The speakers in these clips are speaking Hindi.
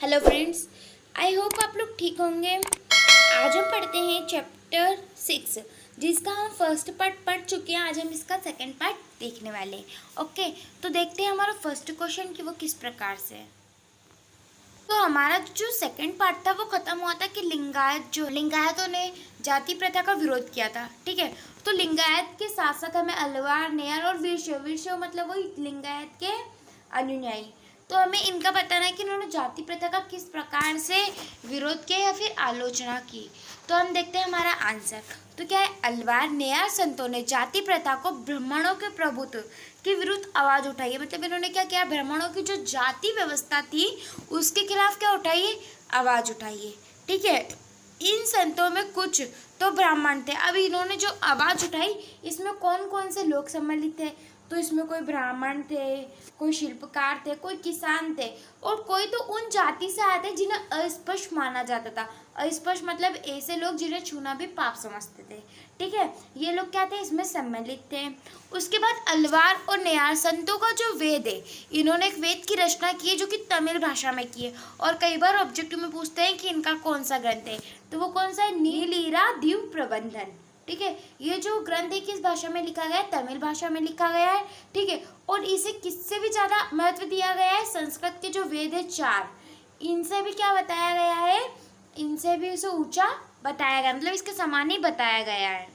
हेलो फ्रेंड्स, आई होप आप लोग ठीक होंगे। आज हम पढ़ते हैं चैप्टर 6 जिसका हम फर्स्ट पार्ट पढ़ चुके हैं। आज हम इसका सेकंड पार्ट देखने वाले हैं। ओके, तो देखते हैं हमारा फर्स्ट क्वेश्चन कि वो किस प्रकार से है। तो हमारा जो सेकंड पार्ट था वो खत्म हुआ था कि लिंगायतों ने जाति प्रथा का विरोध किया था। ठीक है, तो लिंगायत के साथ साथ हमें अलवार, नेयर और वीरशैव मतलब वही लिंगायत के अनुयायी, तो हमें इनका बताना है कि इन्होंने जाति प्रथा का किस प्रकार से विरोध किया या फिर आलोचना की। तो हम देखते हैं हमारा आंसर। तो क्या है, अलवार नेयर संतों ने जाति प्रथा को ब्राह्मणों के प्रभुत्व के विरुद्ध आवाज उठाई है। मतलब इन्होंने क्या किया, ब्राह्मणों की जो जाति व्यवस्था थी उसके खिलाफ क्या उठाई है, आवाज उठाई है। ठीक है, इन संतों में कुछ तो ब्राह्मण थे। अब इन्होंने जो आवाज उठाई इसमें कौन कौन से लोग सम्मिलित थे, तो इसमें कोई ब्राह्मण थे, कोई शिल्पकार थे, कोई किसान थे और कोई तो उन जाति से आए थे जिन्हें अस्पृश्य माना जाता था। अस्पृश्य मतलब ऐसे लोग जिन्हें छूना भी पाप समझते थे। ठीक है, ये लोग क्या थे, इसमें सम्मिलित थे। उसके बाद अलवार और नेयार संतों का जो वेद है, इन्होंने एक वेद की रचना की है जो कि तमिल भाषा में की है। और कई बार ऑब्जेक्टिव में पूछते हैं कि इनका कौन सा ग्रंथ है, तो वो कौन सा है, नीलिरा द्वीप प्रबंधन। ठीक है, ये जो ग्रंथ है किस भाषा में लिखा गया है, तमिल भाषा में लिखा गया है। ठीक है, और इसे किससे भी ज़्यादा महत्व दिया गया है, संस्कृत के जो वेद है 4, इनसे भी क्या बताया गया है, इनसे भी इसे ऊंचा बताया गया, मतलब इसके समान ही बताया गया है।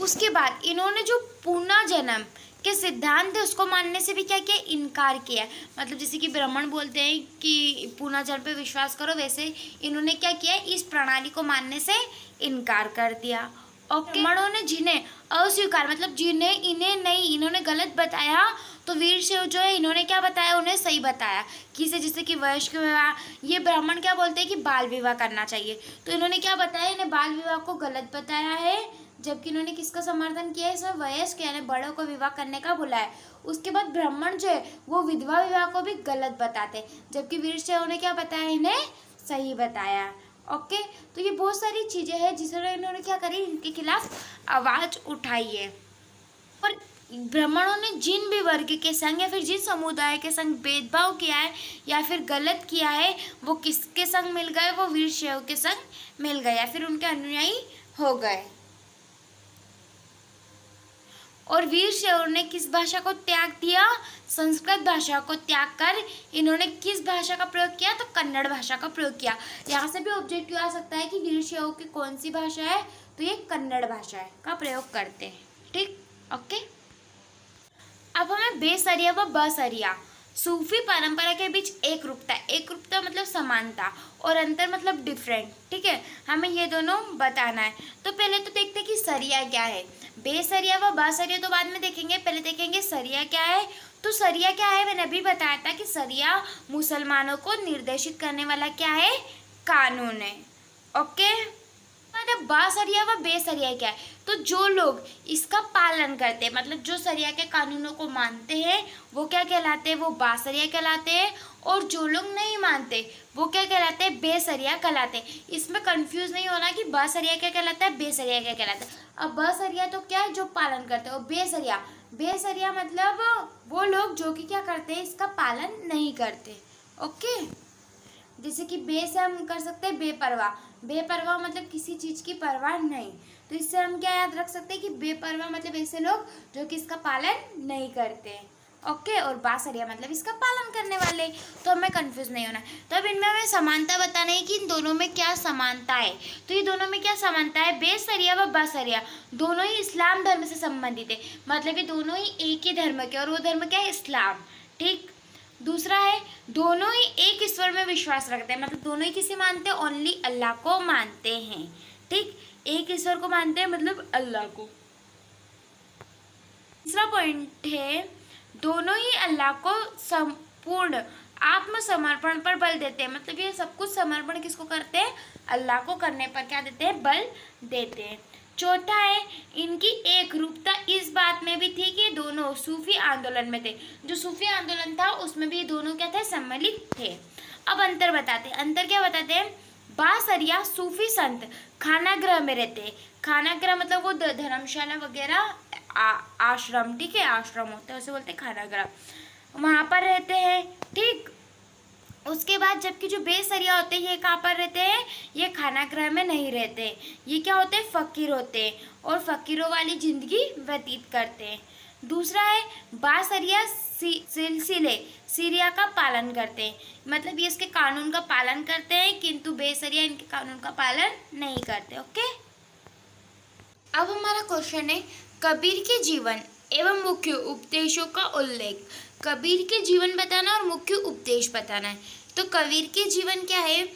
उसके बाद इन्होंने जो पुनर्जन्म के सिद्धांत है उसको मानने से भी क्या किया, इनकार किया। मतलब जैसे कि ब्राह्मण बोलते हैं कि पुनर्जन्म पे विश्वास करो, वैसे इन्होंने क्या किया, इस प्रणाली को मानने से इनकार कर दिया। ओके, ब्राह्मणों ने जिन्हें अस्वीकार मतलब जिन्हें इन्हें नहीं, इन्होंने गलत बताया, तो वीरशैव जो है इन्होंने क्या बताया, उन्हें सही बताया। किसे, जैसे कि वयस्क विवाह, ये ब्राह्मण क्या बोलते हैं कि बाल विवाह करना चाहिए, तो इन्होंने क्या बताया, इन्हें बाल विवाह को गलत बताया है। जबकि इन्होंने किसका समर्थन किया है, इसमें वयस्क यानी बड़ों को विवाह करने का बोला है। उसके बाद ब्राह्मण जो है वो विधवा विवाह को भी गलत बताते, जबकि वीरशैव ने क्या बताया, इन्हें सही बताया। ओके, तो ये बहुत सारी चीजें हैं जिसने इन्होंने क्या करी, इनके खिलाफ आवाज उठाई है। और ब्राह्मणों ने जिन भी वर्ग के संग या फिर जिन समुदाय के संग भेदभाव किया है या फिर गलत किया है, वो किसके संग मिल गए, वो वीरशैव के संग मिल गए या फिर उनके अनुयायी हो गए। और वीरशैव ने किस भाषा को त्याग दिया, संस्कृत भाषा को त्याग कर इन्होंने किस भाषा का प्रयोग किया, तो कन्नड़ भाषा का प्रयोग किया। यहाँ से भी ऑब्जेक्टिव आ सकता है कि वीरशैव की कौन सी भाषा है, तो ये कन्नड़ भाषा है का प्रयोग करते हैं। ठीक, ओके। अब हमें बेसरिया व बसरिया सूफी परंपरा के बीच एक रूपता मतलब समानता और अंतर मतलब डिफरेंट। ठीक है, हमें ये दोनों बताना है। तो पहले तो देखते हैं कि सरिया क्या है, बेसरिया व बासरिया तो बाद में देखेंगे, पहले देखेंगे सरिया क्या है। तो सरिया क्या है, मैंने अभी बताया था कि सरिया मुसलमानों को निर्देशित करने वाला क्या है, कानून है। ओके, मतलब बासरिया व बेसरिया क्या है, तो जो लोग इसका पालन करते हैं मतलब जो सरिया के कानूनों को मानते हैं वो क्या कहलाते हैं, वो बासरिया कहलाते हैं। और जो लोग नहीं मानते वो क्या कहलाते हैं, बेसरिया कहलाते हैं। इसमें कंफ्यूज नहीं होना कि बासरिया क्या कहलाता है, बेसरिया क्या कहलाता है। अब बासरिया तो क्या है, जो पालन करते हैं, और बेसरिया मतलब वो लोग जो कि क्या करते हैं, इसका पालन नहीं करते। ओके, जैसे कि बे से हम कर सकते हैं बेपरवाह मतलब किसी चीज़ की परवाह नहीं। तो इससे हम क्या याद रख सकते हैं कि बेपरवाह मतलब ऐसे लोग जो कि इसका पालन नहीं करते। ओके, और बासरिया मतलब इसका पालन करने वाले। तो हमें कंफ्यूज नहीं होना। तो अब इनमें हमें समानता बताना है कि इन दोनों में क्या समानता है। तो ये दोनों में क्या समानता है, बेसरिया व बासरिया दोनों ही इस्लाम धर्म से संबंधित है, मतलब ये दोनों ही एक ही धर्म के, और वो धर्म क्या है, इस्लाम। ठीक, दूसरा है दोनों ही एक ईश्वर में विश्वास रखते हैं, मतलब दोनों ही किसे मानते हैं, ओनली अल्लाह को मानते हैं। ठीक, एक ईश्वर को मानते हैं मतलब अल्लाह को। तीसरा पॉइंट है दोनों ही अल्लाह को संपूर्ण आत्मसमर्पण पर बल देते हैं, मतलब ये सब कुछ समर्पण किसको करते हैं, अल्लाह को करने पर क्या देते हैं, बल देते हैं। चौथा है इनकी एक रूपता इस बात में भी थी कि दोनों सूफी आंदोलन में थे, जो सूफी आंदोलन था उसमें भी दोनों क्या थे, सम्मिलित थे। अब अंतर बताते हैं, अंतर क्या बताते हैं, बासरिया सूफी संत खानागृह में रहते हैं। खानागृह मतलब वो धर्मशाला वगैरह आश्रम, ठीक है, आश्रम होता है उसे बोलते हैं खानागृह, वहाँ पर रहते हैं। ठीक, उसके बाद जबकि जो बेसरिया होते हैं ये कहाँ पर रहते हैं, ये खानागृह में नहीं रहते, ये क्या होते हैं, फकीर होते हैं और फकीरों वाली जिंदगी व्यतीत करते हैं। दूसरा है बासरिया सिलसिले सीरिया का पालन करते हैं, मतलब ये इसके कानून का पालन करते हैं किंतु बेसरिया इनके कानून का पालन नहीं करते। ओके, अब हमारा क्वेश्चन है कबीर के जीवन एवं मुख्य उपदेशों का उल्लेख। कबीर के जीवन बताना और मुख्य उपदेश बताना है। तो कबीर के जीवन क्या है,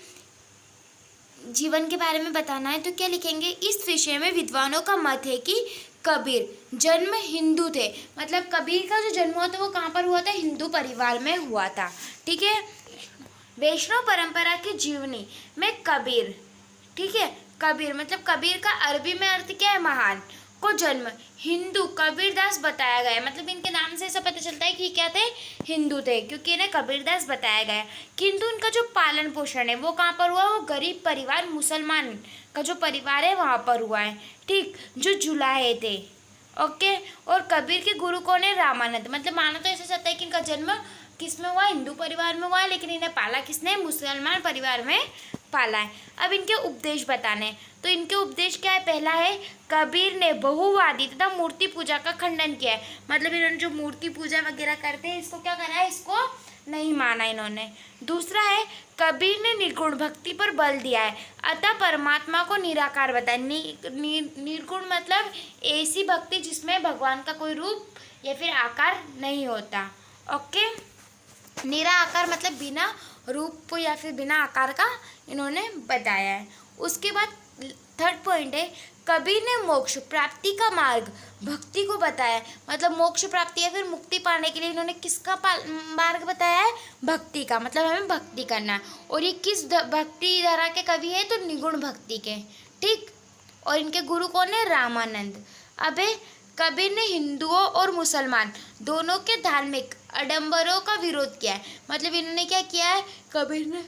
जीवन के बारे में बताना है तो क्या लिखेंगे, इस विषय में विद्वानों का मत है कि कबीर जन्म हिंदू थे, मतलब कबीर का जो जन्म हुआ था वो कहाँ पर हुआ था, हिंदू परिवार में हुआ था। ठीक है, वैष्णव परंपरा की जीवनी में कबीर, ठीक है, कबीर मतलब कबीर का अरबी में अर्थ क्या है, महान, को जन्म हिंदू कबीरदास बताया गया है, मतलब इनके नाम से ऐसा पता चलता है कि क्या थे, हिंदू थे, क्योंकि इन्हें कबीरदास बताया गया है। किंतु उनका जो पालन पोषण है वो कहाँ पर हुआ, वो गरीब परिवार मुसलमान का जो परिवार है वहाँ पर हुआ है। ठीक, जो जुलाहे थे। ओके, और कबीर के गुरु कौन है, रामानंद, मतलब माना तो ऐसा चलता है कि इनका जन्म किस में हुआ, हिंदू परिवार में हुआ, लेकिन इन्हें पाला किसने, मुसलमान परिवार में पाला है। अब इनके उपदेश बताने, तो इनके उपदेश क्या है, पहला है कबीर ने बहुवादी तथा मूर्ति पूजा का खंडन किया है, मतलब इन्होंने जो मूर्ति पूजा वगैरह करते हैं इसको क्या करा है, इसको नहीं माना इन्होंने। दूसरा है कबीर ने निर्गुण भक्ति पर बल दिया है, अतः परमात्मा को निराकार बताया। निर्गुण मतलब ऐसी भक्ति जिसमें भगवान का कोई रूप या फिर आकार नहीं होता। ओके, निराकार मतलब बिना रूप या फिर बिना आकार का इन्होंने बताया है। उसके बाद थर्ड पॉइंट है कबीर ने मोक्ष प्राप्ति का मार्ग भक्ति को बताया, मतलब मोक्ष प्राप्ति या फिर मुक्ति पाने के लिए इन्होंने किसका मार्ग बताया है, भक्ति का, मतलब हमें भक्ति करना है। और ये किस भक्ति धारा के कवि है, तो निगुण भक्ति के। ठीक, और इनके गुरु कौन है, रामानंद। अब कबीर ने हिंदुओं और मुसलमान दोनों के धार्मिक आडंबरों का विरोध किया है, मतलब इन्होंने क्या किया है, कबीर ने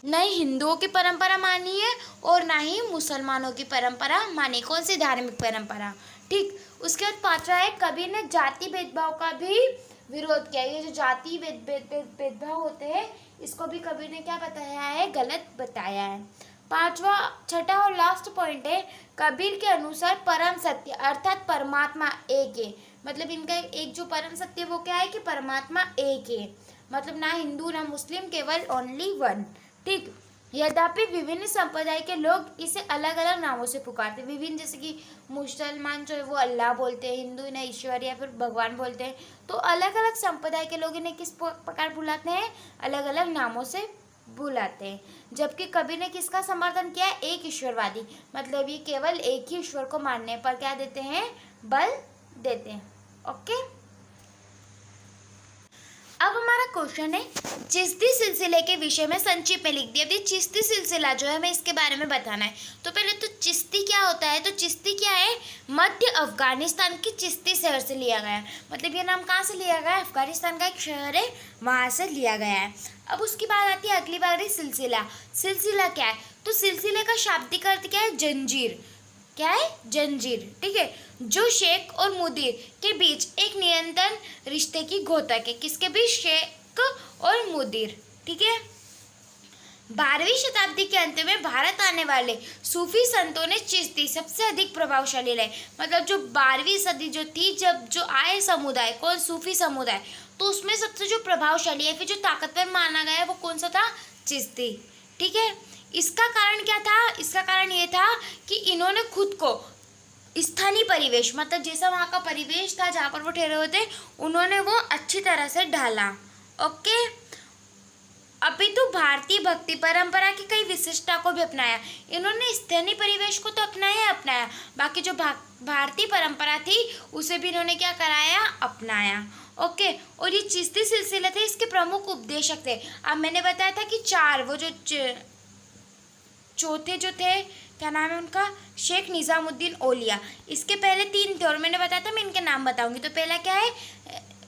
न ही हिंदुओं की परंपरा मानी है और ना ही मुसलमानों की परंपरा मानी, कौन सी, धार्मिक परंपरा। ठीक, उसके बाद पांचवा है कबीर ने जाति भेदभाव का भी विरोध किया, ये जो जाति भेदभाव होते हैं इसको भी कबीर ने क्या बताया है, गलत बताया है। पांचवा, छठा और लास्ट पॉइंट है कबीर के अनुसार परम सत्य अर्थात परमात्मा एक है, मतलब इनका एक जो परम सत्य वो क्या है कि परमात्मा एक है, मतलब ना हिंदू ना मुस्लिम, केवल ओनली वन। ठीक, यद्यपि विभिन्न संप्रदाय के लोग इसे अलग अलग नामों से पुकारते हैं, विभिन्न, जैसे कि मुसलमान जो है वो अल्लाह बोलते हैं, हिंदू इन्हें ईश्वर या फिर भगवान बोलते हैं, तो अलग अलग संप्रदाय के लोग इन्हें किस प्रकार बुलाते हैं, अलग अलग नामों से बुलाते हैं। जबकि कबीर ने किसका समर्थन किया है, एक ईश्वरवादी, मतलब ये केवल एक ही ईश्वर को मानने पर क्या देते हैं, बल देते हैं। ओके, अब हमारा क्वेश्चन है चिश्ती सिलसिले के विषय में संक्षिप्त में लिख दिया। अभी चिश्ती सिलसिला जो है हमें इसके बारे में बताना है। तो पहले तो चिश्ती क्या होता है, तो चिश्ती क्या है, मध्य अफगानिस्तान की चिश्ती शहर से लिया गया है, मतलब ये नाम कहाँ से लिया गया है, अफगानिस्तान का एक शहर है वहाँ से लिया गया है। अब उसकी बात आती है अगली बार, सिलसिला। सिलसिला क्या है, तो सिलसिले का शाब्दिक अर्थ क्या है, जंजीर, क्या है, जंजीर। ठीक है, जो शेख और मुदीर के बीच एक निरंतर रिश्ते की घोतक है, किसके बीच, शेख और मुदीर। ठीक है, 12वीं शताब्दी के अंत में भारत आने वाले सूफी संतों ने चिश्ती सबसे अधिक प्रभावशाली रहे, मतलब जो 12वीं सदी जो थी, जब जो आए समुदाय, कौन, सूफी समुदाय, तो उसमें सबसे जो प्रभावशाली है फिर जो ताकतवर माना गया वो कौन सा था, चिश्ती। ठीक है, इसका कारण क्या था, इसका कारण ये था कि इन्होंने खुद को स्थानीय परिवेश, मतलब जैसा वहाँ का परिवेश था जहाँ पर वो ठहरे हुए थे, उन्होंने वो अच्छी तरह से ढाला। ओके, अभी तो भारतीय भक्ति परंपरा की कई विशिष्टता को भी अपनाया, इन्होंने स्थानीय परिवेश को तो अपनाया, बाकी जो भारतीय परंपरा थी उसे भी इन्होंने क्या कराया, अपनाया। ओके, और ये चिश्ती सिलसिला थे, इसके प्रमुख उपदेशक थे। अब मैंने बताया था कि चार, वो जो चौथे जो थे, क्या नाम है उनका, शेख निज़ामुद्दीन औलिया, इसके पहले 3 थे और मैंने बताया था मैं इनके नाम बताऊंगी। तो पहला क्या है,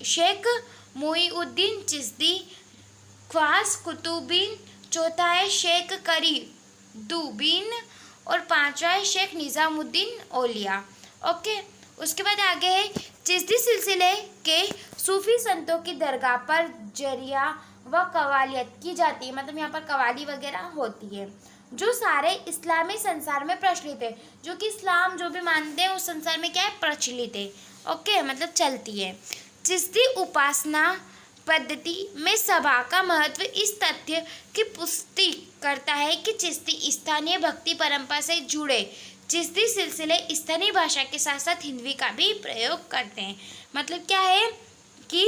शेख मुईउद्दीन चिश्ती, ख्वास कुतुबुद्दीन, चौथा है शेख करी दूबीन और पांचवा है शेख निज़ामुद्दीन औलिया। ओके, उसके बाद आगे है चिश्ती सिलसिले के सूफी संतों की दरगाह पर जरिया व कवालियत की जाती है, मतलब यहाँ पर कवाली वगैरह होती है, जो सारे इस्लामी संसार में प्रचलित है, जो कि इस्लाम जो भी मानते हैं उस संसार में क्या है, प्रचलित है। ओके, मतलब चलती है। चिश्ती उपासना पद्धति में सभा का महत्व इस तथ्य की पुष्टि करता है कि चिश्ती स्थानीय भक्ति परंपरा से जुड़े चिश्ती सिलसिले स्थानीय भाषा के साथ साथ हिंदी का भी प्रयोग करते हैं। मतलब क्या है कि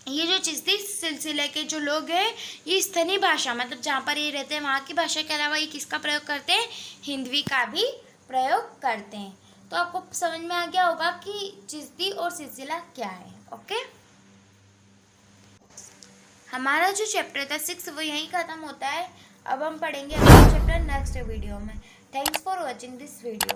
ये जो चिश्ती सिलसिले के जो लोग हैं ये स्थानीय भाषा, मतलब जहाँ पर ये रहते हैं वहाँ की भाषा के अलावा ये किसका प्रयोग करते हैं, हिंदी का भी प्रयोग करते हैं। तो आपको समझ में आ गया होगा कि चिश्ती और सिलसिला क्या है। ओके, हमारा जो चैप्टर था 6 वो यहीं ख़त्म होता है। अब हम पढ़ेंगे अगला चैप्टर नेक्स्ट वीडियो में। Thanks for watching this video.